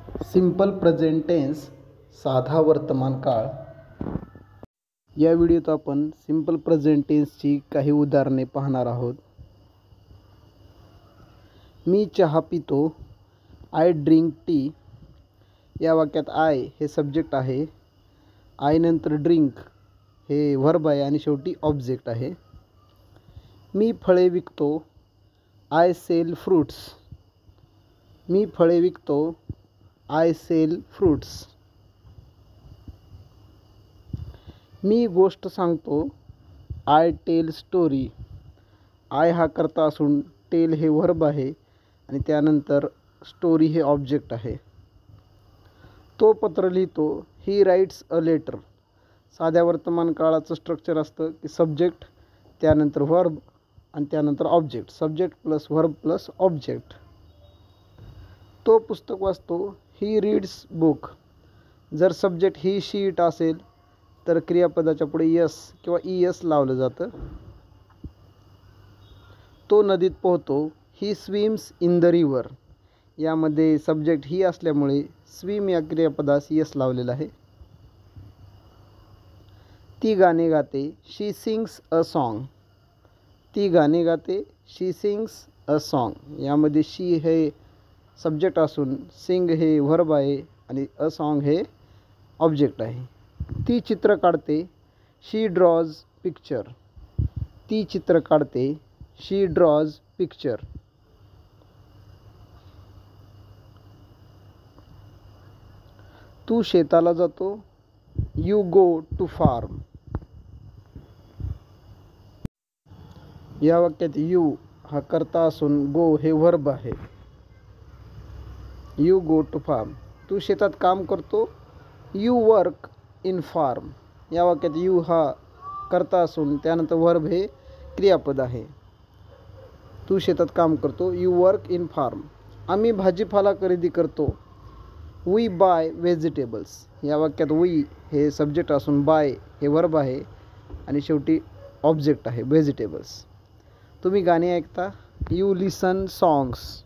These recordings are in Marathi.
सिंपल प्रेझेंट टेन्स साधा वर्तमान काळ. या व्हिडिओत आपण सिंपल प्रेझेंट टेन्सची काही उदाहरणे पाहणार आहोत. मी चहा पितो. I drink tea. या वाक्यात आय हे सब्जेक्ट आहे, आय नंतर ड्रिंक हे व्हर्ब आहे आणि शेवटी ऑब्जेक्ट आहे. मी फळे विकतो. I sale fruits. मी फळे विकतो. I sale fruits. मी गोष्ट सांगतो. I tell story. आय हा कर्ता असून टेल हे व्हर्ब आहे आणि त्यानंतर स्टोरी हे ऑब्जेक्ट आहे. तो पत्र लिहितो. ही राईट्स अ लेटर. साध्या वर्तमान काळाचं स्ट्रक्चर असतं की सब्जेक्ट त्यानंतर व्हर्ब आणि त्यानंतर object. Subject plus verb plus object. तो पुस्तक वाचतो. He reads book. जर सब्जेक्ट ही शी इट असेल तर क्रियापदाच्या पुढे यस किंवा ईएस लावलं जातं. तो नदीत पोहतो. ही स्विम्स इन द रिव्हर. यामध्ये सब्जेक्ट ही असल्यामुळे स्विम या क्रियापदास यस लावलेलं आहे. ती गाणे गाते. शी सिंग्स अ सॉन्ग. ती गाणे गाते. शी सिंग्स अ सॉन्ग. यामध्ये शी हे सब्जेक्ट असून सिंग हे व्हर्ब आहे आणि अ सॉन्ग हे ऑब्जेक्ट आहे. ती चित्र काढते. She draws picture. ती चित्र काढते. She draws picture. तू शेताला जातो. You go to farm. या वाक्यात यू हा कर्ता असून गो हे व्हर्ब आहे. You go to farm. तू शेतात काम करतो. You work in farm. या वाक्यात यू हा कर्ता असून त्यानंतर व्हर्ब हे क्रियापद आहे. तू शेतात काम करतो. You work in farm. आम्ही भाजीपाला खरेदी करतो. We buy vegetables. या वाक्यात वी हे सब्जेक्ट असून बाय हे व्हर्ब आहे आणि शेवटी ऑब्जेक्ट आहे व्हेजिटेबल्स. तुम्ही गाणी ऐकता. You listen songs.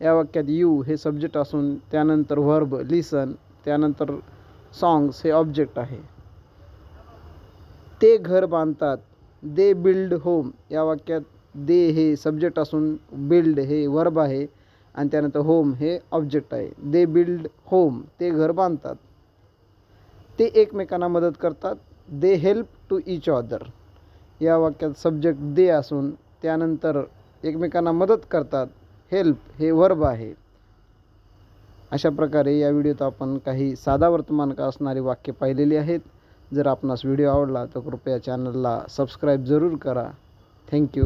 या वाक्यात यू हे सब्जेक्ट असून त्यानंतर व्हर्ब लिसन त्यानंतर सॉंग्स हे ऑब्जेक्ट आहे. ते घर बांधतात. दे बिल्ड होम. या वाक्यात दे हे सब्जेक्ट असून बिल्ड हे व्हर्ब आहे आणि त्यानंतर होम हे ऑब्जेक्ट आहे. They build home. ते घर बांधतात. ते एकमेकांना मदत करतात. They help to each other. या वाक्यात सब्जेक्ट दे असून त्यानंतर एकमेकांना मदत करतात. हेल्प हे व्हर्ब आहे. अशा प्रकारे या व्हिडिओत आपण काही साधा वर्तमान काळ असणारी वाक्य पाहिलेली आहेत. जर आपणास व्हिडिओ आवडला तर कृपया चॅनलला सबस्क्राईब जरूर करा. थँक्यू.